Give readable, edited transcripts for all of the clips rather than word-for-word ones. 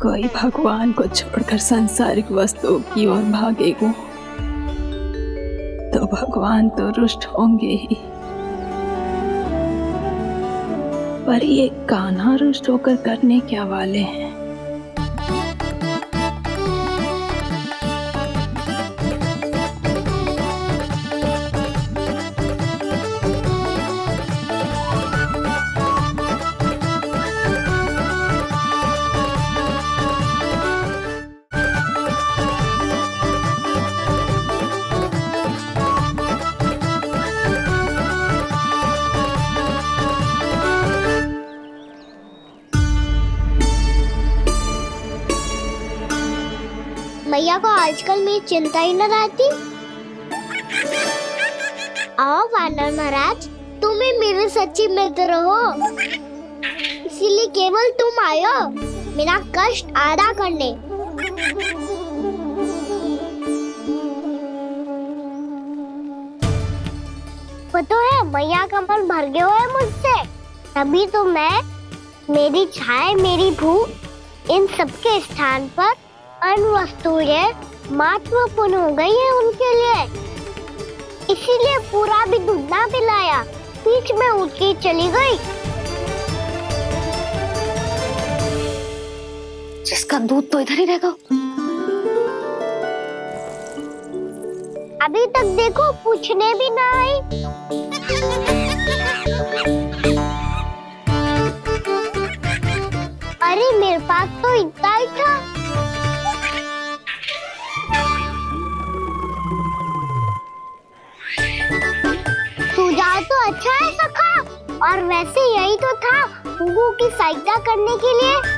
कोई भगवान को छोड़कर सांसारिक वस्तुओं की ओर भागेगा तो भगवान तो रुष्ट होंगे ही, पर ये कान्हा रुष्ट होकर करने क्या वाले हैं? मैया को आजकल मेरी चिंता ही न रहती। आओ वानर महाराज, तुम ही मेरे सच्ची मित्र हो, इसीलिए केवल तुम आयो मेरा कष्ट आधा करने। पता है मैया का मन भर गया है मुझसे, तभी तो मैं, मेरी छाया, मेरी भूख, इन सबके स्थान पर अन्य वस्तुएं महत्वपूर्ण हो गई है उनके लिए। इसीलिए पूरा भी दूध ना पिलाया, बीच में उठ के चली गई। जिसका दूध तो इधर ही रहेगा। अभी तक देखो पूछने भी ना आई। अरे मेरे पास तो इतना ही था। सुझाव तो अच्छा है सखा, और वैसे यही तो था गुगु की सहायता करने के लिए।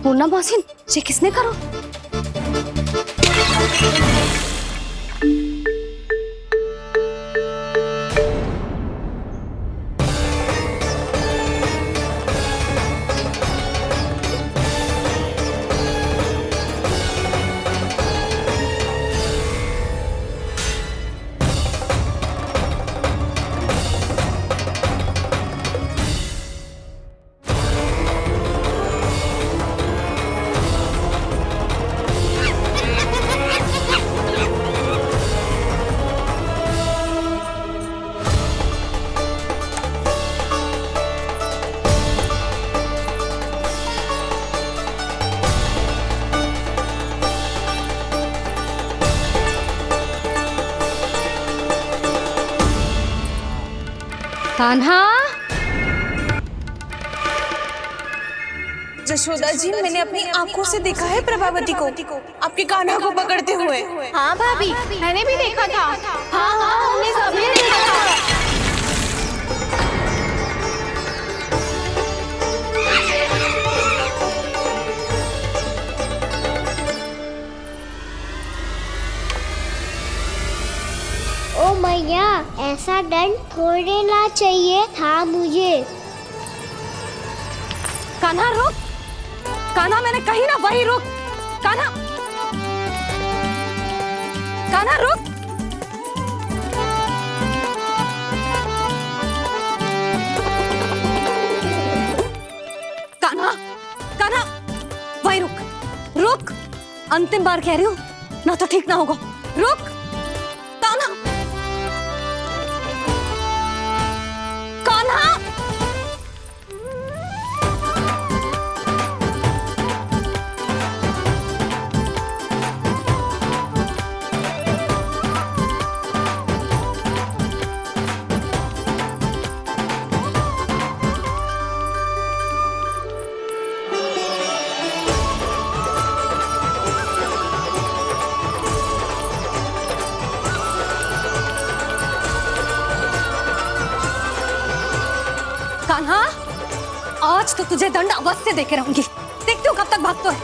पूर्णा मौसी, ये किसने करो? कान्हा, जशोदा जी, मैंने अपनी आंखों से देखा है प्रभावती को आपके कान्हा को पकड़ते हुए। हाँ भाभी, मैंने भी देखा था। हाँ हाँ, हमने सभी देखा था। ओ मैया, ऐसा दंड थोड़े ना चाहिए था मुझे। कान्हा रुक! कान्हा, मैंने कही ना वही रुक! कान्हा! कान्हा रुक! कान्हा! कान्हा! वही रुक! रुक! अंतिम बार कह रही हूँ, ना तो ठीक ना होगा। रुक! कान्हा! कान्हा! आज तो तुझे दंड अवश्य देके रहूंगी। देखती हूँ कब तक भागते है।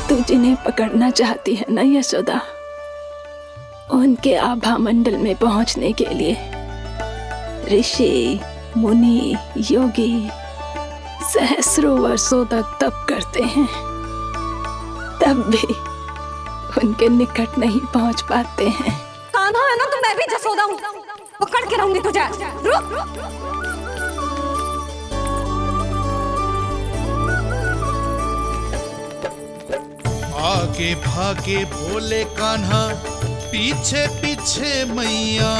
तू जिन्हें पकड़ना चाहती है ना यशोदा, उनके आभा मंडल में पहुंचने के लिए ऋषि, मुनि, योगी सहस्रों वर्षों तक तप करते हैं, तब भी उनके निकट नहीं पहुंच पाते हैं। कान्हा है ना तो मैं भी जसोदा हूँ, पकड़ के रहूंगी तुझे। रुक। आगे भागे भोले कान्हा, पीछे पीछे मैया,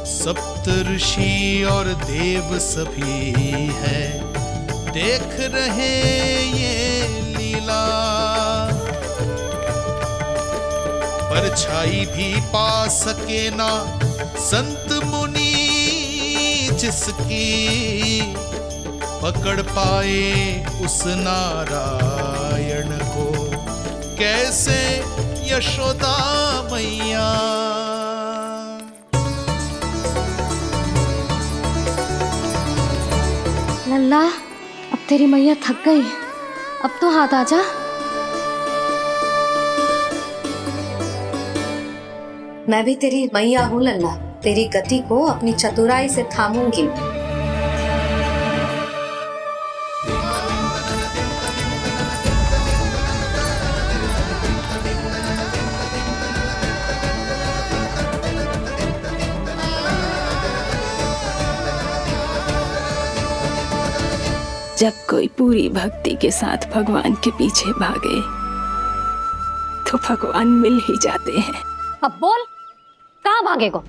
सप्त ऋषि और देव सभी है देख रहे ये लीला। परछाई भी पा सके ना संत मुनि जिसकी, पकड़ पाए उस नारायण को कैसे यशोदा मैया। लल्ला, अब तेरी मैया थक गई, अब तो हाथ आजा। मैं भी तेरी मैया हूँ लल्ला, तेरी गति को अपनी चतुराई से थामूंगी। जब कोई पूरी भक्ति के साथ भगवान के पीछे भागे तो भगवान मिल ही जाते हैं। अब बोल, कहाँ भागेगो?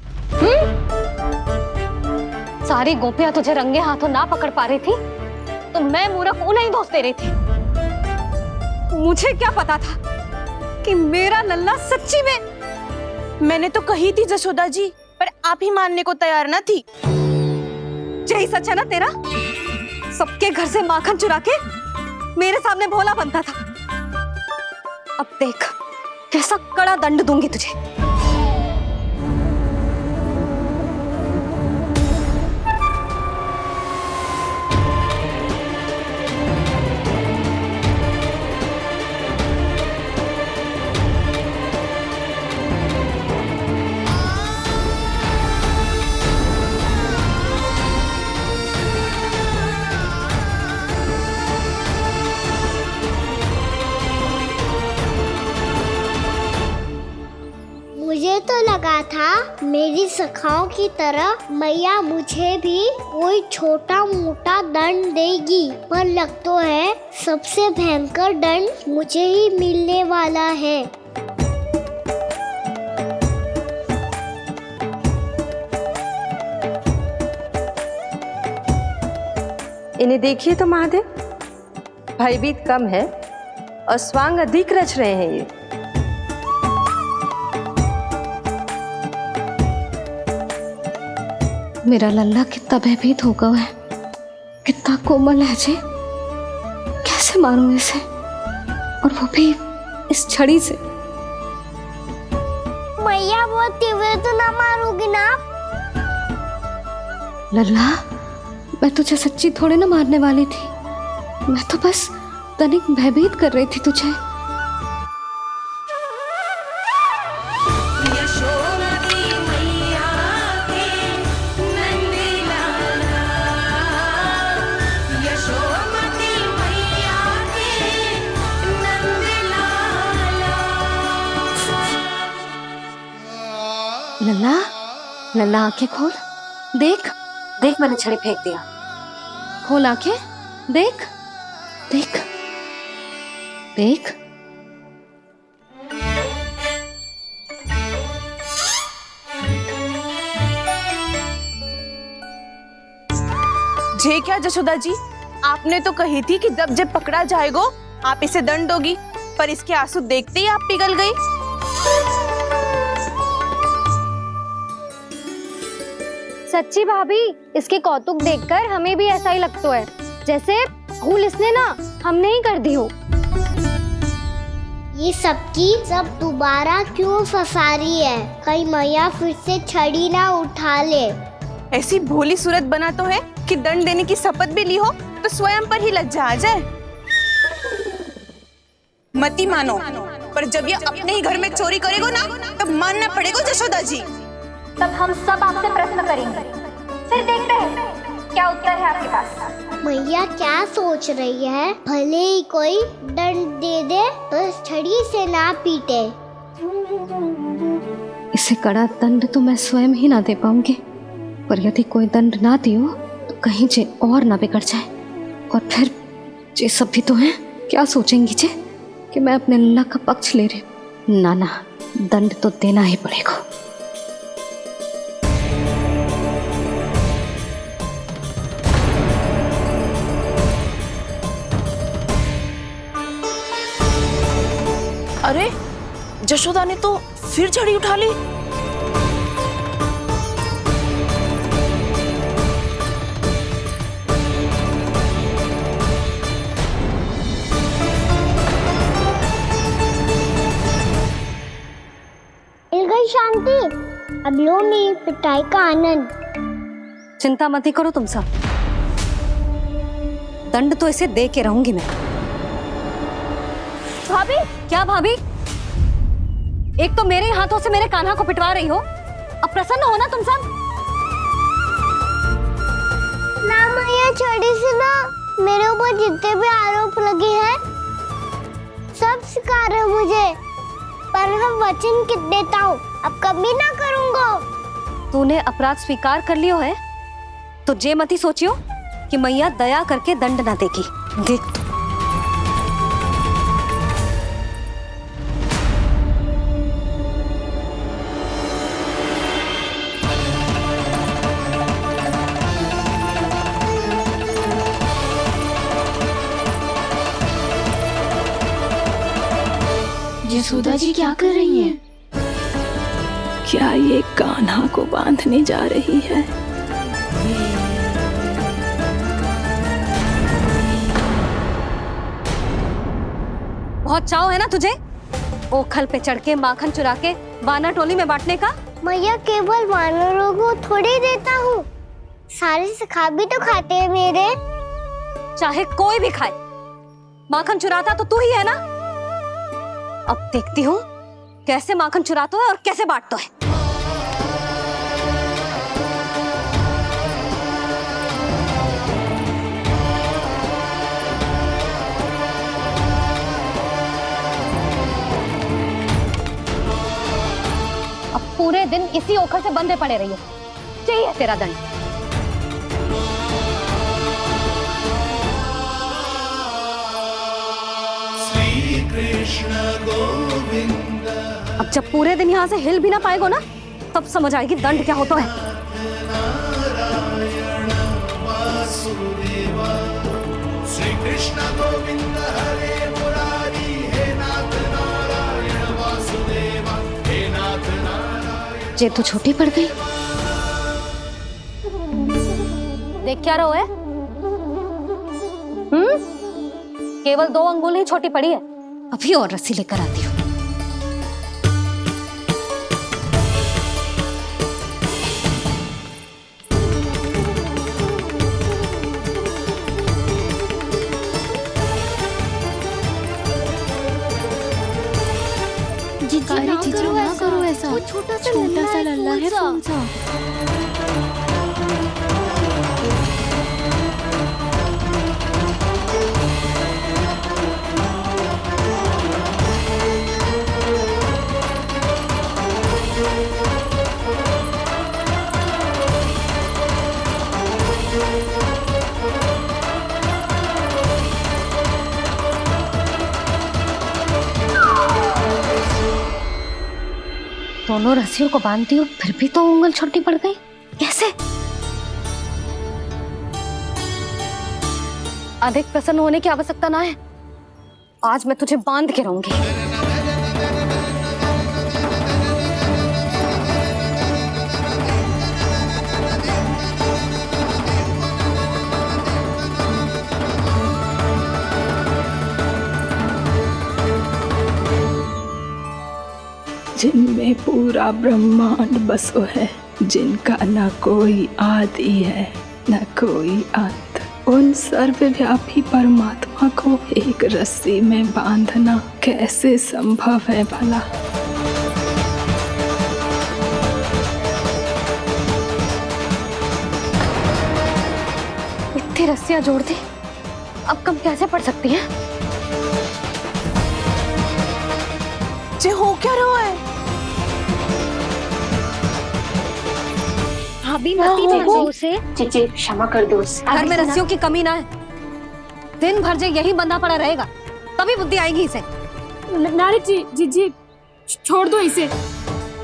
सारी गोपियां तुझे रंगे हाथों ना पकड़ पा रही थी तो मैं मूर्ख उन्हें ही दोष दे रही थी। मुझे क्या पता था कि मेरा लल्ला सच्ची में। मैंने तो कही थी जसोदा जी, पर आप ही मानने को तैयार न थी। यही सच है ना तेरा? सबके घर से माखन चुरा के मेरे सामने भोला बनता था। अब देख कैसा कड़ा दंड दूंगी तुझे। मुझे तो लगा था मेरी सखाओं की तरह मैया मुझे भी कोई छोटा मोटा दंड देगी, पर लग तो है सबसे भयंकर दंड मुझे ही मिलने वाला है। इन्हें देखिए तो महादेव, भयभीत कम है और स्वांग अधिक रच रहे हैं ये। मेरा लल्ला कितना भयभीत होगा है, कितना कोमल है जी। कैसे मारूं इसे, और वो भी इस छड़ी से। मैया बहुत तीव्र तो ना मारोगी ना? लल्ला, मैं तुझे सच्ची थोड़ी ना मारने वाली थी, मैं तो बस तनिक भयभीत कर रही थी तुझे। लल्ला, लल्ला आंखें खोल, देख देख मैंने छड़ी फेंक दिया। खोल आंखें, देख देख देख। जे क्या जसोदा जी, आपने तो कही थी कि जब पकड़ा जाएगा आप इसे दंड दोगी, पर इसके आंसू देखते ही आप पिघल गई। सच्ची भाभी, इसके कौतुक देखकर हमें भी ऐसा ही लगता है जैसे भूल इसने ना हमने ही कर दी हो। ये सबकी सब दोबारा क्यों फंसा रही है? कहीं मैया फिर से छड़ी ना उठा ले। ऐसी भोली सूरत बना तो है कि दंड देने की शपथ भी ली हो तो स्वयं पर ही लज्जा आ जाए। मती मानो, पर जब ये अपने ही घर में चोरी करेगो ना तब मानना पड़ेगा जशोदा जी। तब हम सब आपसे प्रश्न करेंगे, फिर देखते हैं क्या उत्तर है आपके पास। मैया क्या सोच रही है? भले ही कोई दंड दे दे तो इस छड़ी से ना पीटे। इसे कड़ा दंड तो मैं स्वयं ही ना दे पाऊंगी, पर यदि कोई दंड ना दियो तो कहीं जे और ना बिगड़ जाए, और फिर जे सब भी तो हैं क्या सोचेंगी जे कि मैं अपने लल्ला का पक्ष ले रही हूँ। ना ना, दंड तो देना ही पड़ेगा। अरे जशोदा ने तो फिर छड़ी उठा ली। मिल गई शांति, अब लो मेरी पिटाई का आनंद। चिंता मत ही करो तुम सब, दंड तो इसे दे के रहूंगी मैं। भाभी, क्या भाभी? एक तो मेरे हाथों से मेरे कान्हा को पिटवा रही हो, अब प्रसन्न हो ना तुम सब? ना मैया, छड़ी से ना मेरे ऊपर जितने भी आरोप लगे हैं सब स्वीकार है मुझे, पर मैं वचन कित देता हूँ अब कभी ना करूँगा। तूने अपराध स्वीकार कर लियो है तो जे मती सोचियो कि मैया दया करके दंड ना देगी। देख यशोदा जी क्या कर रही हैं? क्या ये कान्हा को बांधने जा रही है? बहुत चाव है ना तुझे ओखल पे चढ़ के माखन चुरा के वानर टोली में बांटने का? मैया, केवल वानरों को थोड़ी देता हूँ, सारे सखा भी तो खाते हैं मेरे। चाहे कोई भी खाए, माखन चुराता तो तू ही है ना। अब देखती हूँ कैसे माखन चुराता है और कैसे बांटता है। अब पूरे दिन इसी ओखल से बंधे पड़े रहिए, चाहिए तेरा दंड। अब जब पूरे दिन यहाँ से हिल भी ना पाएगो ना, तब समझ आएगी दंड क्या होता है। श्री कृष्ण गोविंद हरे मुरारी, हे नाथ नारायण वासुदेव, हे नाथ नारायण। जे तो छोटी पड़ गई। देख क्या रहो है? केवल 2 अंगुल ही छोटी पड़ी है, अभी और रस्सी लेकर आती हूँ। जीजू ना करो ऐसा, छोटा सा लल्ला है कौन सा? दोनों रस्सियों को बांधती हूँ, फिर भी तो उंगल छोटी पड़ गई। कैसे? अधिक प्रसन्न होने की आवश्यकता ना है, आज मैं तुझे बांध के रहूंगी। जिनमें पूरा ब्रह्मांड बसो है, जिनका न कोई आदि है न कोई अंत, उन सर्वव्यापी परमात्मा को एक रस्सी में बांधना कैसे संभव है भला? इतनी रस्सियां जोड़ दी, अब कम कैसे पड़ सकती हैं? जे हो क्या रहा है? भाभी मती देखो उसे। जीजी क्षमा कर दो उसे। घर में रस्सियों की कमी ना है। दिन भर जे यही बंधा पड़ा रहेगा तभी बुद्धि आएगी इसे। नारी जी छोड़ दो इसे,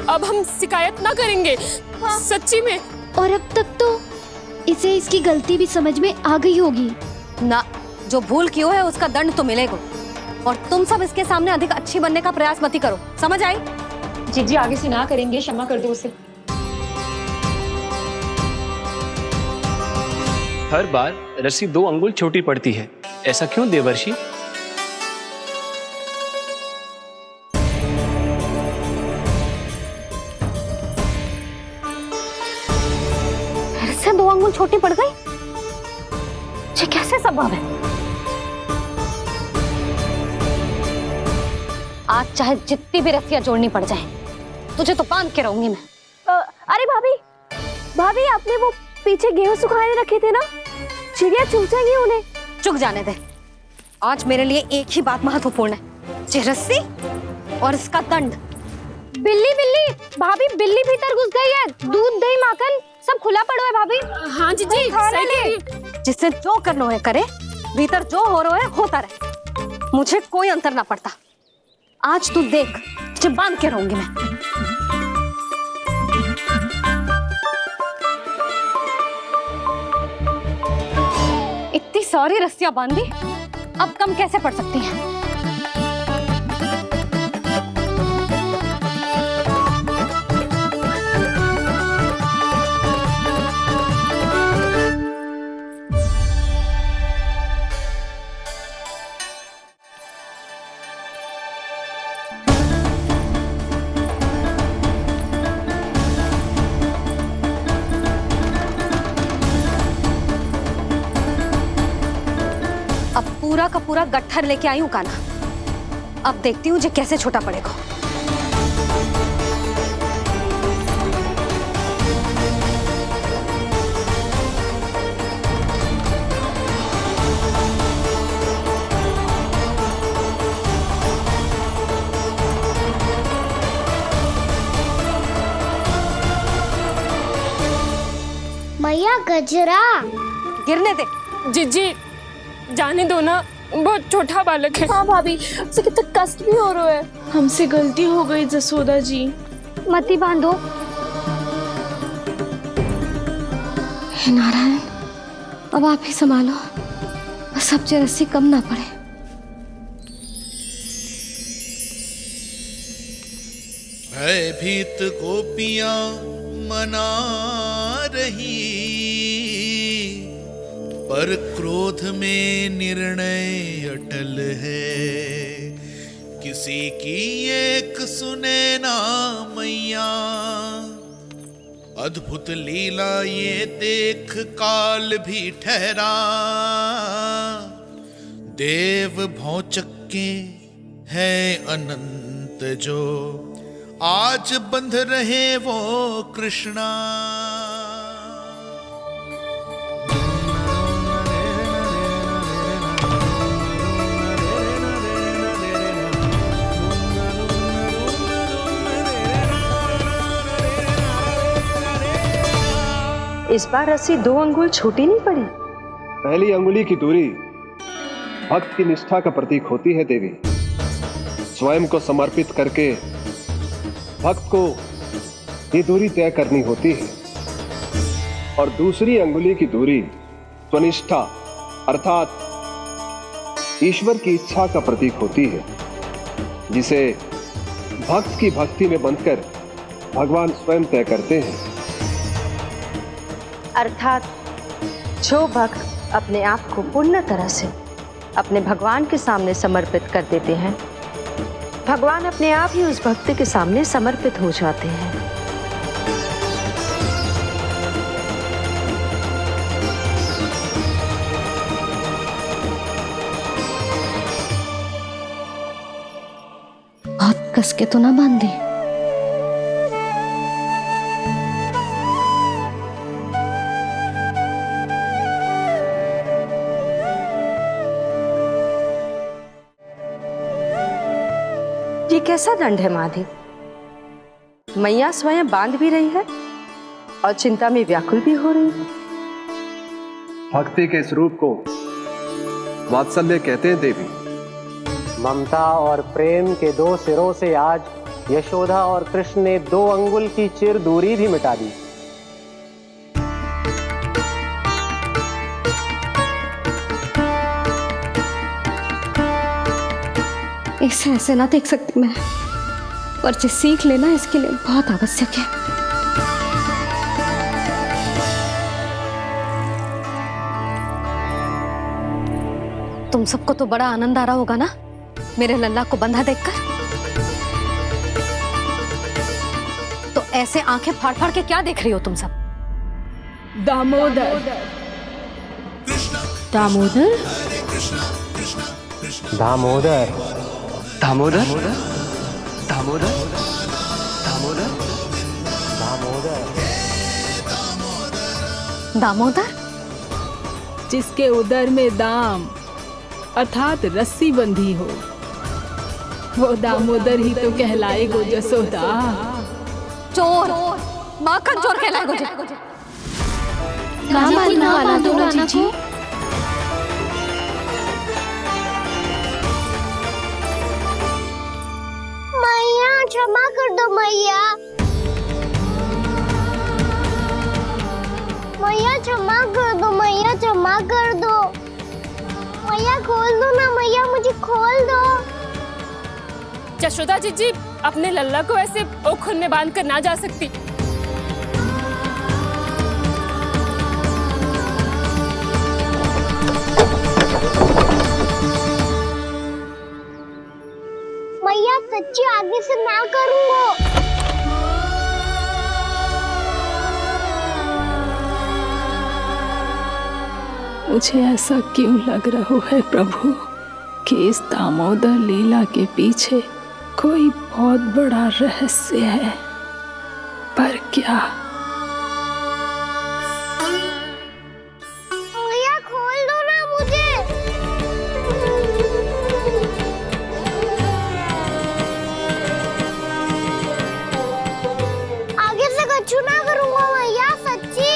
अब हम शिकायत ना करेंगे। सच्ची में। और अब तक तो इसे इसकी गलती भी समझ में आ गई होगी ना। जो भूल क्यों है उसका दंड तो मिलेगा। और तुम सब इसके सामने अधिक अच्छी बनने का प्रयास मत करो, समझ आई? जीजी आगे से ना करेंगे, क्षमा कर दो उसे। हर बार रस्सी 2 अंगुल छोटी पड़ती है, ऐसा क्यों देवर्षि? फिर से 2 अंगुल छोटी पड़ गई? ये कैसे संभव है? आज चाहे जितनी भी रस्सियां जोड़नी पड़ जाए, तुझे तो बांध के रहूंगी मैं। अरे भाभी आपने वो पीछे गेहूं सुखाने रखे थे ना, चिड़िया चुग जाएंगी उन्हें। चुक जाने दे। आज मेरे लिए एक ही बात महत्वपूर्ण है, ये रस्सी और इसका दंड। बिल्ली भाभी, बिल्ली भीतर घुस गई है। दूध दही माखन सब खुला पड़ा है भाभी। हाँ जीजी सही कह रही है। जिससे जो करना है करे, भीतर जो हो रहा है होता रहे, मुझे कोई अंतर ना पड़ता। आज तू देख, तुझे बांध के रहूंगी मैं। इतनी सारी रस्सियां बांधी, अब कम कैसे पड़ सकती हैं? अब पूरा का पूरा गट्ठर लेके आई हूं कान्हा। अब देखती हूँ जो कैसे छोटा पड़ेगा। मैया गजरा गिरने दे। जीजी जाने दो ना, बहुत छोटा बालक है। हाँ भाभी, उसे कितना कष्ट भी हो रहा है। हमसे गलती हो गई जसोदा जी। मती बांधो। हे नारायण, अब आप ही संभालो, बस अब जो रस्सी कम ना पड़े। भयभीत गोपियां मना रही, पर क्रोध में निर्णय अटल है। किसी की एक सुने ना मैया, अद्भुत लीला ये देख काल भी ठहरा। देव भौचक्के है अनंत जो, आज बंध रहे वो कृष्णा। इस बार रस्सी 2 अंगुल छोटी नहीं पड़ी। पहली अंगुली की दूरी भक्त की निष्ठा का प्रतीक होती है देवी। स्वयं को समर्पित करके भक्त को ये दूरी तय करनी होती है। और दूसरी अंगुली की दूरी स्वनिष्ठा अर्थात ईश्वर की इच्छा का प्रतीक होती है, जिसे भक्त की भक्ति में बंधकर भगवान स्वयं तय करते हैं। अर्थात जो भक्त अपने आप को पूर्ण तरह से अपने भगवान के सामने समर्पित कर देते हैं, भगवान अपने आप ही उस भक्त के सामने समर्पित हो जाते हैं। कस के तो ना बांध दी। ये कैसा दंड है माधी? मैया स्वयं बांध भी रही है और चिंता में व्याकुल भी हो रही है। भक्ति के स्वरूप को वात्सल्य कहते हैं देवी। ममता और प्रेम के दो सिरों से आज यशोदा और कृष्ण ने 2 अंगुल की चिर दूरी भी मिटा दी। इसे ऐसे ना देख सकती मैं, और जो सीख लेना इसके लिए बहुत आवश्यक है। तुम सबको तो बड़ा आनंद आ रहा होगा ना मेरे लल्ला को बंधा देखकर। तो ऐसे आंखें फाड़ फाड़ के क्या देख रही हो तुम सब? दामोदर। दामोदर? दामोदर। दामोदर? दामोदर? दामोदर? दामोदर। दामोदर? जिसके उदर में दाम अर्थात रस्सी बंधी हो, वो दामोदर ही तो कहलाएगो जसोदा। चोर, माखन चोर कहलाएगो जी। कहाँ मारने वाला दोनों जीजी? मैया क्षमा कर दो मैया। मैया क्षमा कर दो, मैया क्षमा कर दो। मैया खोल दो ना मैया, मुझे खोल दो। यशोदा जीजी अपने लल्ला को ऐसे ओखुन में बांध कर ना जा सकती। मैया सच्ची आगे से ना करूंगा। मुझे ऐसा क्यों लग रहा है प्रभु कि इस दामोदर लीला के पीछे कोई बहुत बड़ा रहस्य है, पर क्या? मैया खोल दो ना मुझे। आगे से कछु ना करूंगा मैया, सच्ची।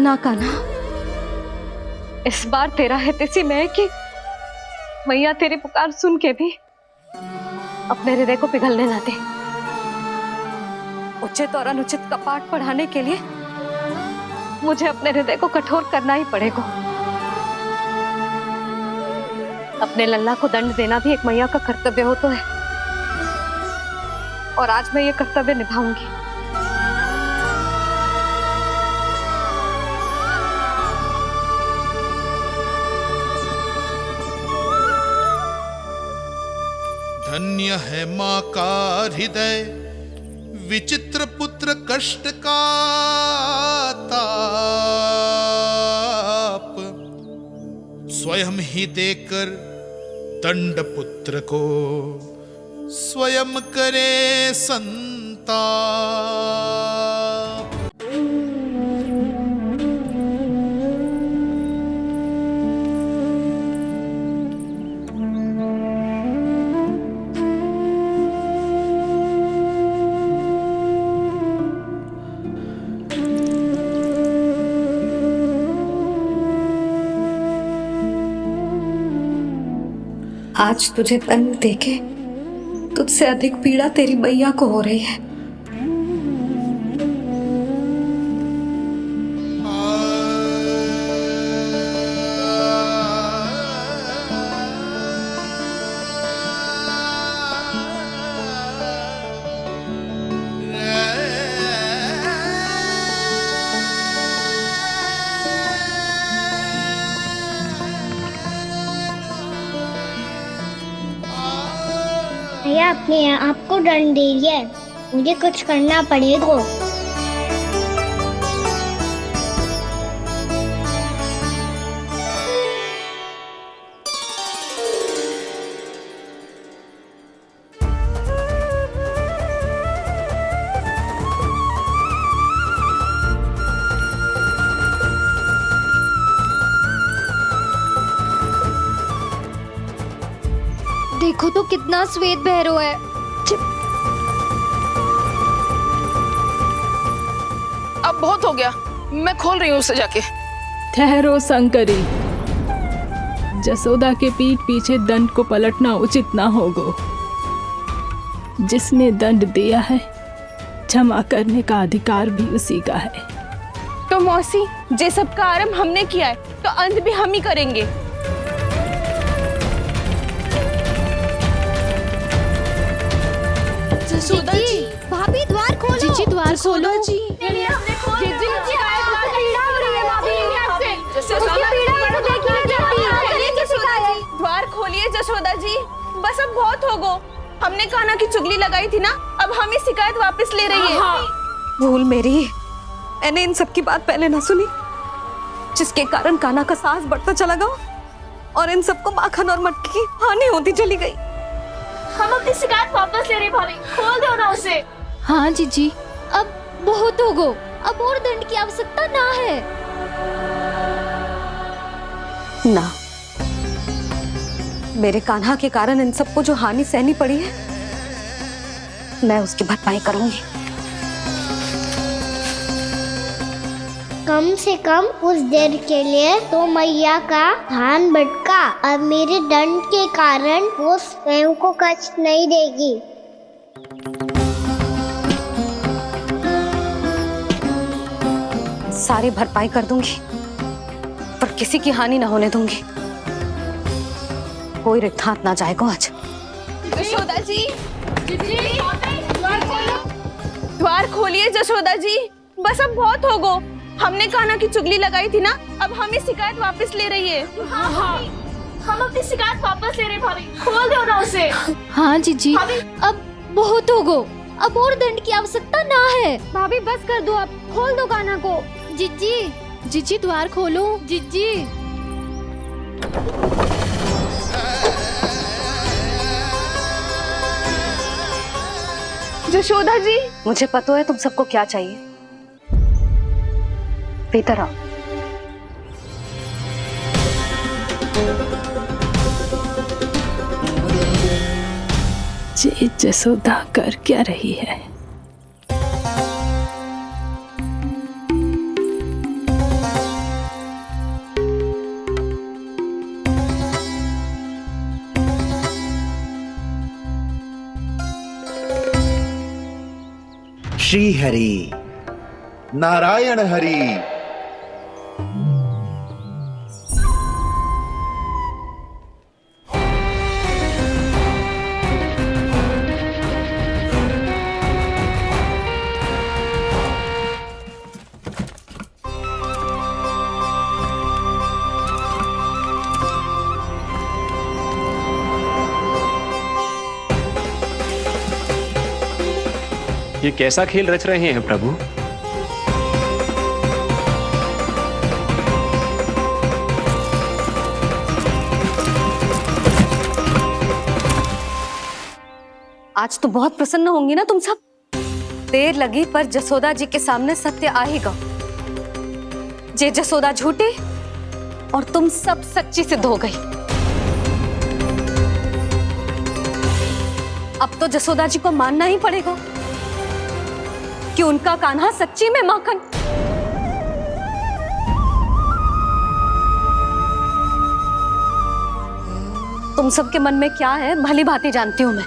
ना कान्हा, इस बार तेरा है तेसी मैं कि मैया तेरी पुकार सुन के भी अपने हृदय को पिघलने ना दे। उचित और अनुचित का पाठ पढ़ाने के लिए मुझे अपने हृदय को कठोर करना ही पड़ेगा। अपने लल्ला को दंड देना भी एक मैया का कर्तव्य हो तो है, और आज मैं ये कर्तव्य निभाऊंगी। धन्य है माँ का हृदय, विचित्र पुत्र कष्ट का ताप, स्वयं ही देकर दंड पुत्र को स्वयं करे संताप। आज तुझे दंड देके तुझसे अधिक पीड़ा तेरी मैया को हो रही है। मैया अपने आप को दंड दे रही है, मुझे कुछ करना पड़ेगा। देखो तो कितना श्वेत भैरव है। अब बहुत हो गया, मैं खोल रही हूँ उसे जाके। ठहरो शंकरी, जसोदा के पीठ पीछे दंड को पलटना उचित ना होगा। जिसने दंड दिया है, क्षमा करने का अधिकार भी उसी का है। तो मौसी, जे सब का आरंभ हमने किया है, तो अंत भी हम ही करेंगे। जसोदा जी, भाभी द्वार खोलो। जीजी द्वार खोलो। जी द्वार खोलिए जसोदा जी, बस अब बहुत हो गो। हमने कान्हा की चुगली लगाई थी ना, अब हम ही शिकायत वापस ले रही है। भूल मेरी, मैंने इन सब की बात पहले ना सुनी, जिसके कारण कान्हा का साहस बढ़ता चला गया और इन सबको माखन और मटकी की हानि होती चली गई। हम अपनी शिकायत वापस ले रहे भाभी, खोल दो ना उसे। हाँ जीजी, अब बहुत हो गो, अब और दंड की आवश्यकता ना है। ना, मेरे कान्हा के कारण इन सबको जो हानि सहनी पड़ी है, मैं उसकी भरपाई करूंगी। कम से कम उस देर के लिए तो मैया का ध्यान भटका, अब मेरे दंड के कारण वो स्वयं को कष्ट नहीं देगी। सारी भरपाई कर दूंगी, पर किसी की हानि ना होने दूंगी। कोई रिक्त हाथ ना जाएगा आज। जसोदा जी, द्वार खोलिए जसोदा जी, बस अब बहुत हो गो। हमने कान्हा की चुगली लगाई थी ना, अब हम ही शिकायत वापस ले रही है। हम अपनी शिकायत वापस ले रहे भाभी, खोल दो ना उसे। हाँ जीजी, अब बहुत हो गो, अब और दंड की आवश्यकता ना है। भाभी बस कर दो, अब खोल दो कान्हा को। जीजी, जीजी द्वार खोलो। जीजी, जशोदा जी, मुझे पता है तुम सबको क्या चाहिए। भीतर आओ। ये जसोदा कर क्या रही है? श्री हरि नारायण हरि। ये कैसा खेल रच रहे हैं प्रभु? आज तो बहुत प्रसन्न होंगी ना तुम सब। देर लगी पर जसोदा जी के सामने सत्य आएगा। जे जसोदा झूठी और तुम सब सच्ची सिद्ध हो गई। अब तो जसोदा जी को मानना ही पड़ेगा कि उनका कान्हा सच्ची में माखन। तुम सबके मन में क्या है भली भांति जानती हूं मैं।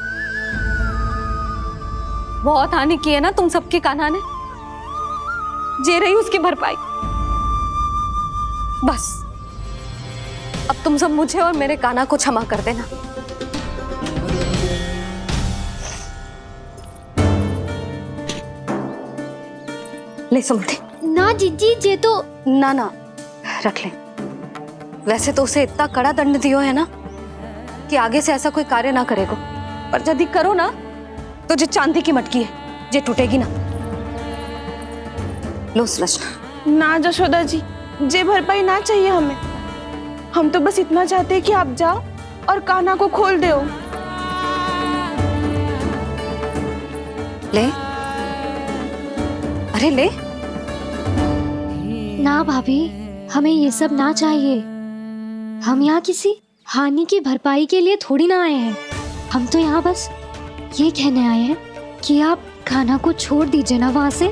बहुत हानि की है ना तुम सबकी कान्हा ने, जे रही उसकी भरपाई। बस अब तुम सब मुझे और मेरे कान्हा को क्षमा कर देना। ले सुमति। ना जीजी, जे तो ना ना रख ले। वैसे तो उसे इतना कड़ा दंड दियो है ना कि आगे से ऐसा कोई कार्य ना करेगा। पर यदि करो ना तो जे चांदी की मटकी है जे टूटेगी ना। लो सुलक्षणा। ना जशोदा जी, जे भरपाई ना चाहिए हमें। हम तो बस इतना चाहते हैं कि आप जाओ और कान्हा को खोल दो। ले, अरे ले। ना भाभी, हमें ये सब ना चाहिए। हम यहाँ किसी हानि की भरपाई के लिए थोड़ी ना आए हैं। हम तो यहाँ बस ये कहने आए हैं कि आप कान्हा को छोड़ दीजिए ना वहां से।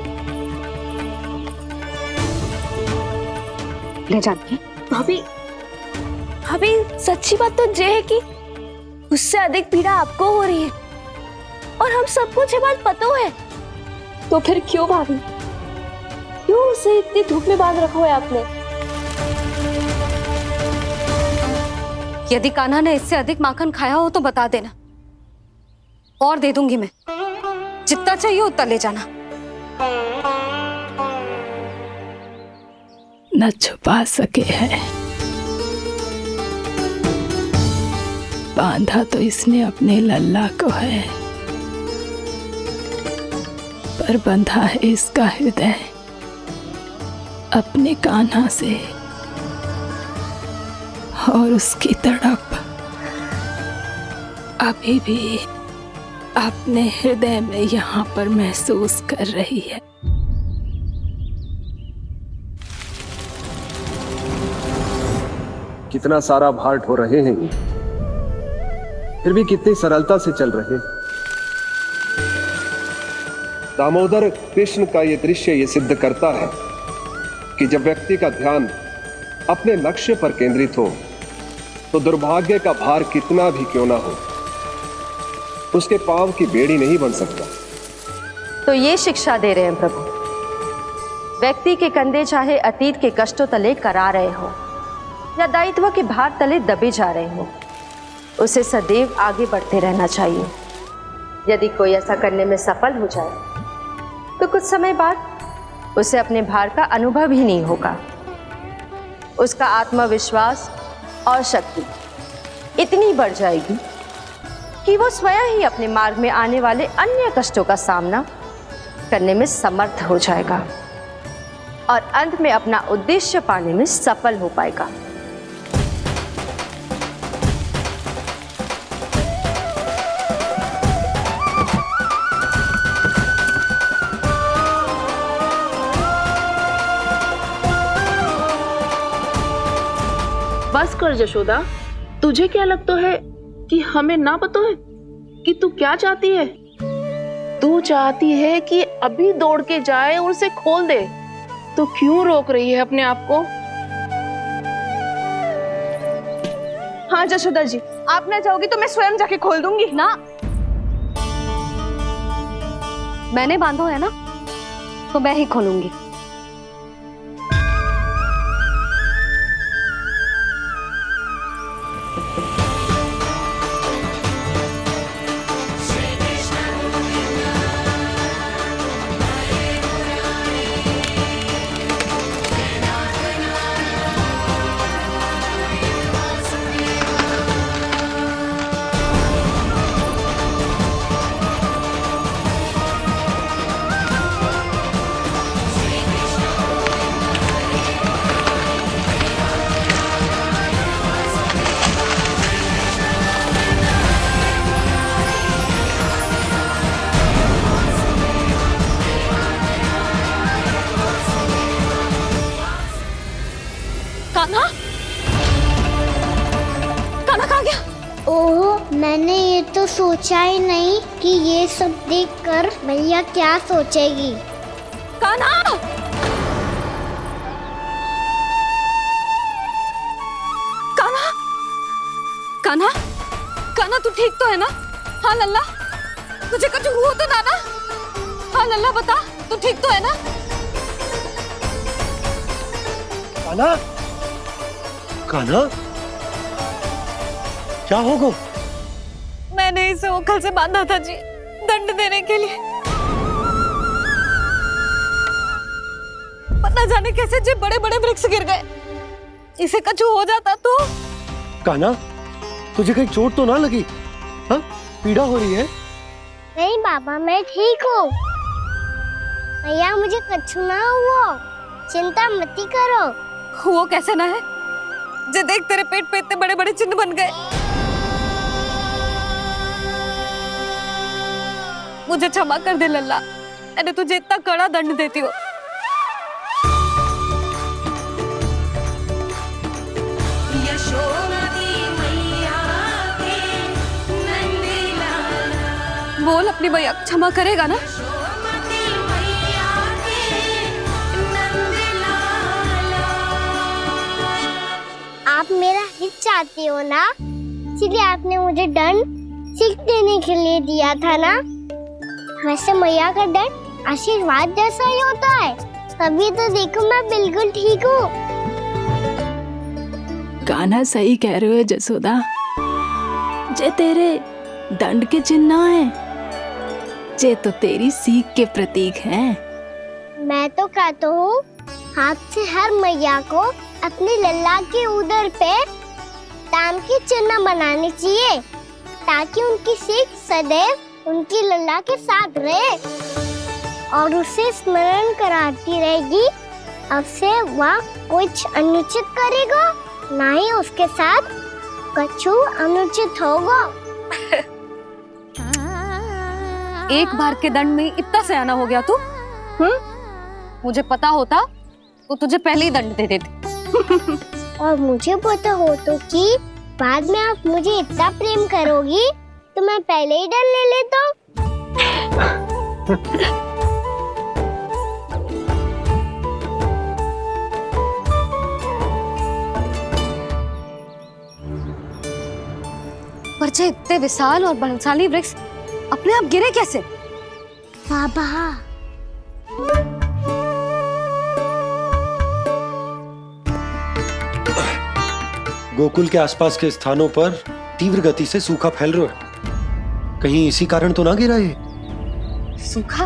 ले जानिए। भाभी, भाभी सच्ची बात तो ये है कि उससे अधिक पीड़ा आपको हो रही है और हम सबको ये बात पता है। तो फिर क्यों भाभी, क्यों उसे इतनी धूप में बांध रखा है आपने? यदि कान्हा ने इससे अधिक माखन खाया हो तो बता देना, और दे दूंगी मैं। जितना चाहिए उतना ले जाना। न छुपा सके है, बांधा तो इसने अपने लल्ला को है, पर बंधा है इसका हृदय अपने कान्हा से। और उसकी तड़प अभी भी अपने हृदय में यहाँ पर महसूस कर रही है। कितना सारा भार ढो रहे हैं, फिर भी कितनी सरलता से चल रहे हैं। दामोदर कृष्ण का यह दृश्य ये सिद्ध करता है कि जब व्यक्ति का ध्यान अपने लक्ष्य पर केंद्रित हो तो दुर्भाग्य का भार कितना भी क्यों ना हो, उसके पांव की बेड़ी नहीं बन सकता। तो ये शिक्षा दे रहे हैं प्रभु, व्यक्ति के कंधे चाहे अतीत के कष्टों तले करा रहे हो या दायित्व के भार तले दबे जा रहे हो, उसे सदैव आगे बढ़ते रहना चाहिए। यदि कोई ऐसा करने में सफल हो जाए तो कुछ समय बाद उसे अपने भार का अनुभव ही नहीं होगा। उसका आत्मविश्वास और शक्ति इतनी बढ़ जाएगी कि वो स्वयं ही अपने मार्ग में आने वाले अन्य कष्टों का सामना करने में समर्थ हो जाएगा और अंत में अपना उद्देश्य पाने में सफल हो पाएगा। बस कर जशोदा, तुझे क्या लगता है कि हमें ना पता है कि तू क्या चाहती है? तू चाहती है कि अभी दौड़ के जाए और उसे खोल दे, तो क्यों रोक रही है अपने आप को? हाँ जशोदा जी, आप ना जाओगी तो मैं स्वयं जाके खोल दूंगी। ना, मैंने बांधो है ना, तो मैं ही खोलूंगी। कान्हा, कान्हा कहाँ गया? ओह, मैंने ये तो सोचा ही नहीं कि ये सब देखकर मैया क्या सोचेगी। कान्हा! कान्हा! कान्हा! कान्हा तू ठीक तो है ना? हाँ लल्ला, तुझे कुछ हुआ तो ना ना? हाँ लल्ला बता, तू ठीक तो है ना? कान्हा, कान्हा, क्या होगा? मैंने इसे ओखल से बांधा था जी, दंड देने के लिए। पता जाने कैसे जे बड़े बड़े वृक्ष गिर गए। इसे कछु हो जाता तो? कान्हा, तुझे कहीं चोट तो ना लगी? हाँ? पीड़ा हो रही है? नहीं बाबा, मैं ठीक हूँ। भैया मुझे कुछ ना हुआ, चिंता मत करो। वो कैसे ना है? जे देख तेरे पेट पे इतने बड़े बड़े चिन्ह बन गए। मुझे क्षमा कर दे लल्ला, मैंने तुझे इतना कड़ा दंड देती हूँ। बोल अपनी भैया क्षमा करेगा ना? आप मेरा हित चाहती हो ना, इसलिए आपने मुझे दंड सीख देने के लिए दिया था ना। वैसे मैया का दंड आशीर्वाद जैसा ही होता है। तभी तो देखो मैं बिल्कुल ठीक हूँ। गाना सही कह रहे हो जसोदा। जे तेरे दंड के चिन्ह है, जे तो तेरी सीख के प्रतीक हैं। मैं तो कहता हूँ हाथ से हर मैया को अपने लल्ला के उदर पे ताम के चिन्ह बनाने चाहिए, ताकि उनकी सीख सदैव उनकी लल्ला के साथ रहे और उसे स्मरण कराती रहेगी। अब से वह कुछ अनुचित करेगा, ना ही उसके साथ कुछ अनुचित होगा। एक बार के दंड में इतना सयाना हो गया तू? मुझे पता होता तो तुझे पहले ही दंड दे देती। और मुझे पता हो तो कि बाद में आप मुझे इतना प्रेम करोगी तो मैं पहले ही दंड ले लेता। पर जे इतने विशाल और बलशाली वृक्ष अपने आप गिरे कैसे? बाबा गोकुल के आसपास के स्थानों पर तीव्र गति से सूखा फैल रहा है। कहीं इसी कारण तो ना गिरा ये? सूखा?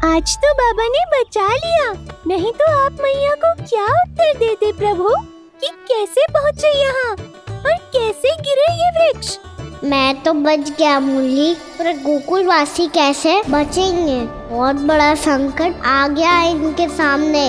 आज तो बाबा ने बचा लिया, नहीं तो आप मैया को क्या उत्तर देते प्रभु कि कैसे पहुँचे यहाँ और कैसे गिरे ये वृक्ष। मैं तो बच गया मुरली, पर गोकुलवासी कैसे बचेंगे? बहुत बड़ा संकट आ गया है इनके सामने।